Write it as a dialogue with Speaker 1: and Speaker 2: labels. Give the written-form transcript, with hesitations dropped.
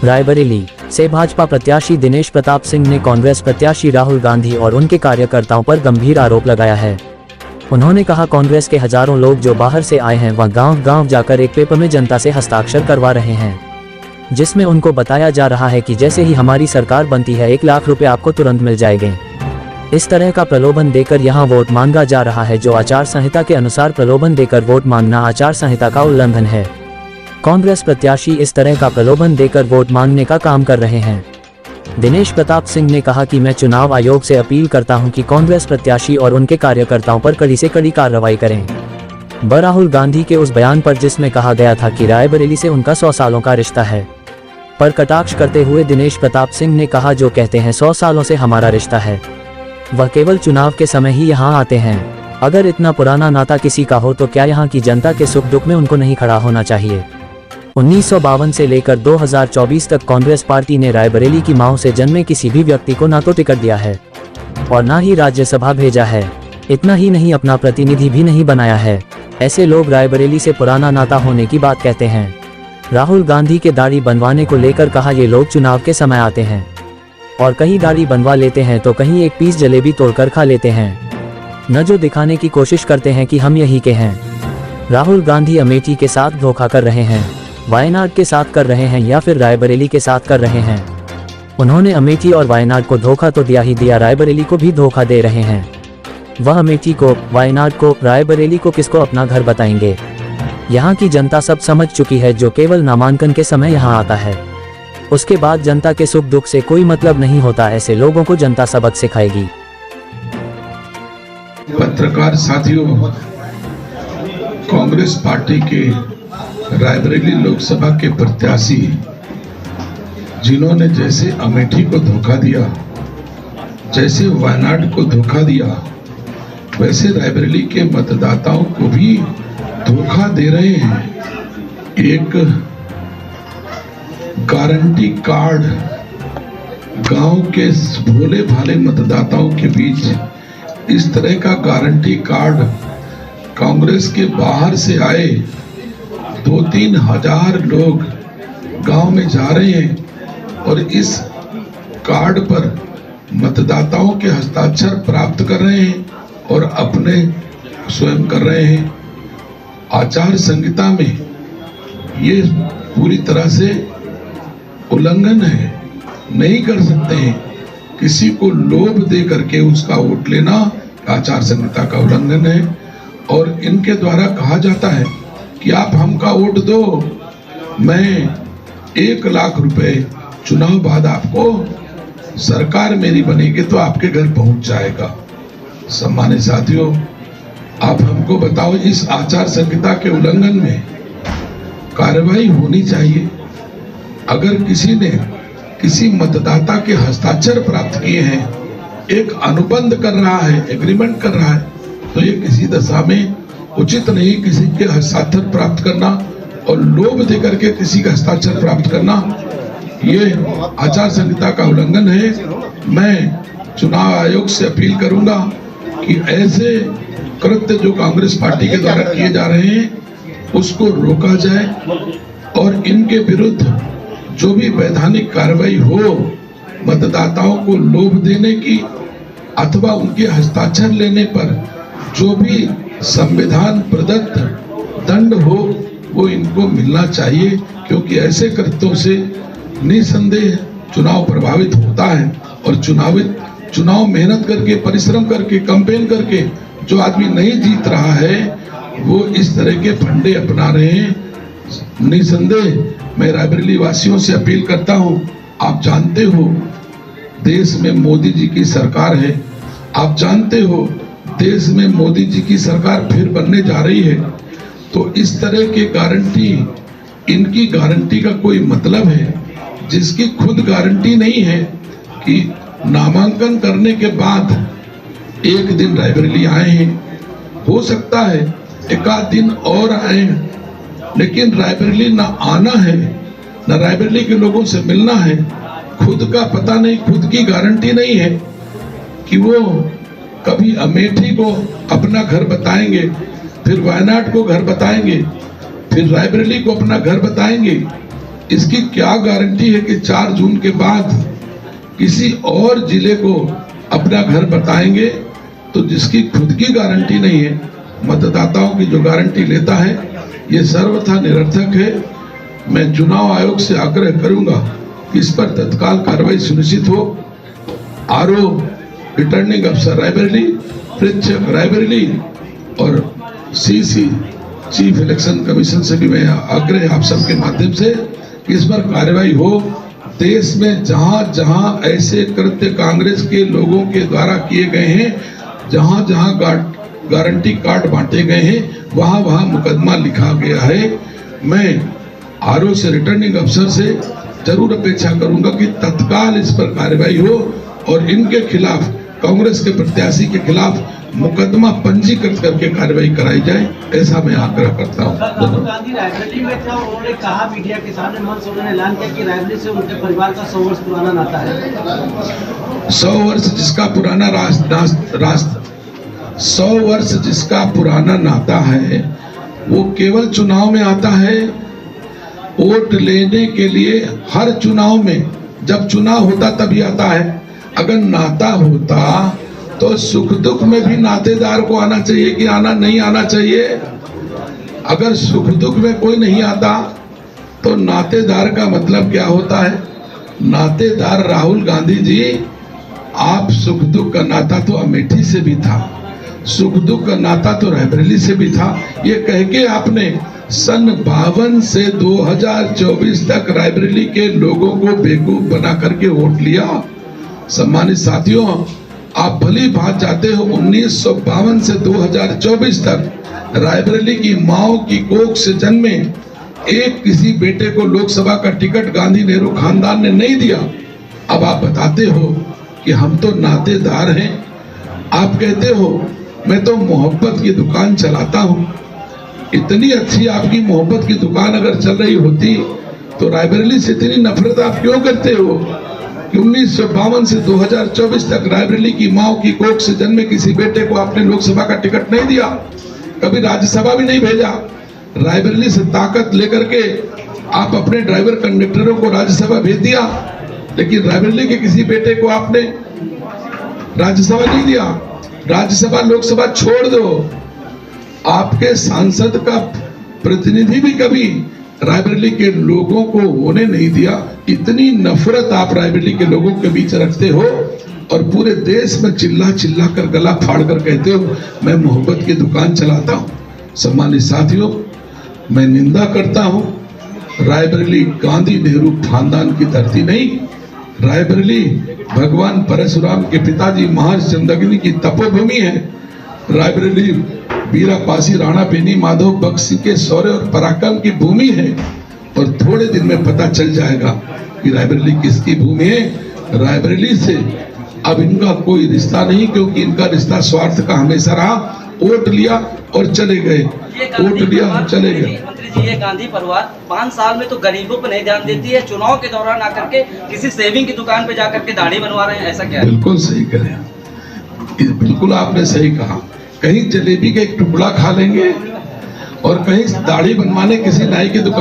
Speaker 1: रायबरेली से भाजपा प्रत्याशी दिनेश प्रताप सिंह ने कांग्रेस प्रत्याशी राहुल गांधी और उनके कार्यकर्ताओं पर गंभीर आरोप लगाया है। उन्होंने कहा, कांग्रेस के हजारों लोग जो बाहर से आए हैं वह गांव-गांव जाकर एक पेपर में जनता से हस्ताक्षर करवा रहे हैं, जिसमें उनको बताया जा रहा है कि जैसे ही हमारी सरकार बनती है 1 लाख रुपए आपको तुरंत मिल जाएंगे। इस तरह का प्रलोभन देकर यहां वोट मांगा जा रहा है, जो आचार संहिता के अनुसार प्रलोभन देकर वोट मांगना आचार संहिता का उल्लंघन है। कांग्रेस प्रत्याशी इस तरह का प्रलोभन देकर वोट मांगने का काम कर रहे हैं। दिनेश प्रताप सिंह ने कहा कि मैं चुनाव आयोग से अपील करता हूं कि कांग्रेस प्रत्याशी और उनके कार्यकर्ताओं पर कड़ी से कड़ी कार्रवाई करें। राहुल गांधी के उस बयान पर जिसमें कहा गया था कि रायबरेली से उनका 100 सालों का रिश्ता है, पर कटाक्ष करते हुए दिनेश प्रताप सिंह ने कहा, जो कहते हैं 100 सालों से हमारा रिश्ता है, वह केवल चुनाव के समय ही यहाँ आते हैं। अगर इतना पुराना नाता किसी का हो तो क्या यहाँ की जनता के सुख दुख में उनको नहीं खड़ा होना चाहिए। 1952 से लेकर 2024 तक कांग्रेस पार्टी ने रायबरेली की मांओं से जन्मे किसी भी व्यक्ति को ना तो टिकट दिया है और ना ही राज्यसभा भेजा है। इतना ही नहीं, अपना प्रतिनिधि भी नहीं बनाया है। ऐसे लोग रायबरेली से पुराना नाता होने की बात कहते हैं। राहुल गांधी के दाढ़ी बनवाने को लेकर कहा, ये लोग चुनाव के समय आते हैं और कहीं दाढ़ी बनवा लेते हैं तो कहीं एक पीस जलेबी तोड़कर खा लेते हैं, न जो दिखाने की कोशिश करते हैं कि हम यही के हैं। राहुल गांधी अमेठी के साथ धोखा कर रहे हैं, वायनाड के साथ कर रहे हैं या फिर रायबरेली के साथ कर रहे हैं। उन्होंने अमेठी और वायनाड को धोखा तो दिया ही दिया, रायबरेली को भी धोखा दे रहे हैं। वह अमेठी को, वायनाड को, रायबरेली को किसको अपना घर बताएंगे। यहाँ की जनता सब समझ चुकी है, जो केवल नामांकन के समय यहाँ आता है, उसके बाद जनता के सुख दुख से कोई मतलब नहीं होता। ऐसे लोगों को जनता सबक सिखाएगी।
Speaker 2: पत्रकार साथियों, कांग्रेस पार्टी के रायबरेली लोकसभा के प्रत्याशी जिन्होंने जैसे अमेठी को धोखा दिया, जैसे वायनाड को धोखा दिया, वैसे रायबरेली के मतदाताओं को भी धोखा दे रहे हैं। एक गारंटी कार्ड गांव के भोले भाले मतदाताओं के बीच इस तरह का गारंटी कार्ड कांग्रेस के बाहर से आए 2-3 हजार लोग गांव में जा रहे हैं और इस कार्ड पर मतदाताओं के हस्ताक्षर प्राप्त कर रहे हैं और अपने स्वयं कर रहे हैं। आचार संहिता में ये पूरी तरह से उल्लंघन है। नहीं कर सकते हैं। किसी को लोभ दे करके उसका वोट लेना आचार संहिता का उल्लंघन है। और इनके द्वारा कहा जाता है कि आप हमका वोट दो, मैं 1 लाख रुपए चुनाव बाद आपको, सरकार मेरी बनेगी तो आपके घर पहुंच जाएगा। सम्मानित साथियों, आप हमको बताओ, इस आचार संहिता के उल्लंघन में कार्रवाई होनी चाहिए। अगर किसी ने किसी मतदाता के हस्ताक्षर प्राप्त किए हैं, एक अनुबंध कर रहा है, एग्रीमेंट कर रहा है, तो ये किसी दशा में उचित नहीं किसी के हस्ताक्षर प्राप्त करना और लोभ देकर के किसी का हस्ताक्षर प्राप्त करना, ये आचार संहिता का उल्लंघन है। मैं चुनाव आयोग से अपील करूंगा कि ऐसे कृत्य जो कांग्रेस पार्टी के द्वारा किए जा रहे हैं उसको रोका जाए और इनके विरुद्ध जो भी वैधानिक कार्रवाई हो, मतदाताओं को लोभ देने की अथवा उनके हस्ताक्षर लेने पर जो भी संविधान प्रदत्त दंड हो वो इनको मिलना चाहिए, क्योंकि ऐसे कृत्यों से निसंदेह चुनाव प्रभावित होता है। और चुनाव मेहनत करके, परिश्रम करके, कैंपेन करके जो आदमी नहीं जीत रहा है वो इस तरह के फंडे अपना रहे हैं। निसंदेह मैं रायबरेली वासियों से अपील करता हूँ, आप जानते हो देश में मोदी जी की सरकार है, आप जानते हो देश में मोदी जी की सरकार फिर बनने जा रही है, तो इस तरह के गारंटी, इनकी गारंटी का कोई मतलब है जिसकी खुद गारंटी नहीं है कि नामांकन करने के बाद एक दिन रायबरेली आए हैं, हो सकता है एक आध दिन और आए, लेकिन रायबरेली ना आना है, ना रायबरेली के लोगों से मिलना है। खुद का पता नहीं, खुद की गारंटी नहीं है कि वो कभी अमेठी को अपना घर बताएंगे, फिर वायनाड को घर बताएंगे, फिर रायबरेली को अपना घर बताएंगे। इसकी क्या गारंटी है कि 4 जून के बाद किसी और जिले को अपना घर बताएंगे? तो जिसकी खुद की गारंटी नहीं है, मतदाताओं की जो गारंटी लेता है, ये सर्वथा निरर्थक है। मैं चुनाव आयोग से आग्रह करूंगा कि इस पर तत्काल कार्रवाई सुनिश्चित हो। आरओ रिटर्निंग अफसर रायबरेली, प्रेक्षक रायबरेली और सीसी चीफ इलेक्शन कमीशन से भी मैं आग्रह आप सबके माध्यम से कि इस पर कार्रवाई हो। देश में जहां जहां ऐसे कृत्य कांग्रेस के लोगों के द्वारा किए गए हैं, जहां जहां गारंटी कार्ड बांटे गए हैं, वहां वहां मुकदमा लिखा गया है। मैं आरओ से, रिटर्निंग अफसर से जरूर अपेक्षा करूंगा कि तत्काल इस पर कार्रवाई हो और इनके खिलाफ, कांग्रेस के प्रत्याशी के खिलाफ मुकदमा पंजीकृत करके कार्रवाई कराई जाए, ऐसा मैं आग्रह करता हूँ।
Speaker 3: राहुल गांधी रायबरेली में थे और उन्होंने कहा मीडिया के सामने, मंच से उन्होंने ऐलान किया कि रायबरेली से उनके परिवार का 100 वर्ष पुराना नाता है।
Speaker 2: 100 वर्ष जिसका पुराना 100 वर्ष जिसका पुराना नाता है, वो केवल चुनाव में आता है। वोट लेने के लिए हर चुनाव में, जब चुनाव होता तभी आता है। अगर नाता होता तो सुख दुख में भी नातेदार को आना चाहिए कि आना नहीं आना चाहिए। अगर सुख दुख में कोई नहीं आता तो नातेदार का मतलब क्या होता है? नातेदार राहुल गांधी जी, आप सुख दुख का नाता तो अमेठी से भी था, सुख दुख का नाता तो रायबरेली से भी था। ये कह के आपने सन 52 से 2024 तक रायबरेली के लोगों को बेवकूफ बना करके वोट लिया। सम्मानित साथियों, आप भली बात जाते हो 1952 से 2024 तक रायबरेली की माओ की कोख से जन्मे एक किसी बेटे को लोकसभा का टिकट गांधी नेहरू खानदान ने नहीं दिया। अब आप बताते हो कि हम तो नातेदार हैं। आप कहते हो मैं तो मोहब्बत की दुकान चलाता हूं। इतनी अच्छी आपकी मोहब्बत की दुकान अगर चल रही होती तो रायबरेली से इतनी नफरत आप क्यों करते हो कि 1952 से 2024 तक रायबरेली की माओ की कोख से जन्मे किसी बेटे को आपने लोकसभा का टिकट नहीं दिया, कभी राज्यसभा भी नहीं भेजा। रायबरेली से ताकत लेकर के आप अपने ड्राइवर कंडक्टरों को राज्यसभा भेज दिया, लेकिन रायबरेली के किसी बेटे को आपने राज्यसभा नहीं दिया। राज्यसभा लोकसभा छोड़ दो, आपके सांसद का प्रतिनिधि भी कभी रायबरेली के लोगों को होने नहीं दिया। इतनी नफरत आप रायबरेली के लोगों के बीच रखते हो और पूरे देश में चिल्ला चिल्ला कर, गला फाड़ कर कहते हो मैं मोहब्बत की दुकान चलाता हूं। सम्मानित साथियों, मैं निंदा करता हूं। रायबरेली गांधी नेहरू खानदान की धरती नहीं, रायबरेली भगवान परशुराम के पिताजी महर्षि चंद्रगिरी की तपोभूमि है। रायबरेली बीरा पासी, राणा बेनी माधव बख्शी के शौर्य और पराक्रम की भूमि है। और थोड़े दिन में पता चल जाएगा कि रायबरेली किसकी भूमि है। रायबरेली से अब इनका कोई रिश्ता नहीं, क्योंकि इनका रिश्ता स्वार्थ का हमेशा रहा। वोट लिया और चले गए, वोट लिया और चले गए।
Speaker 4: मंत्री जी, ये गांधी परिवार 5 साल में तो गरीबों पर नहीं ध्यान देती है, चुनाव के दौरान आकर के किसी सेविंग की दुकान पे जाकर के दाढ़ी बनवा रहे हैं, ऐसा क्या है?
Speaker 2: बिल्कुल सही करें, बिल्कुल आपने सही कहा। कहीं जलेबी का एक टुकड़ा खा लेंगे और कहीं दाढ़ी बनवाने किसी नाई की दुकान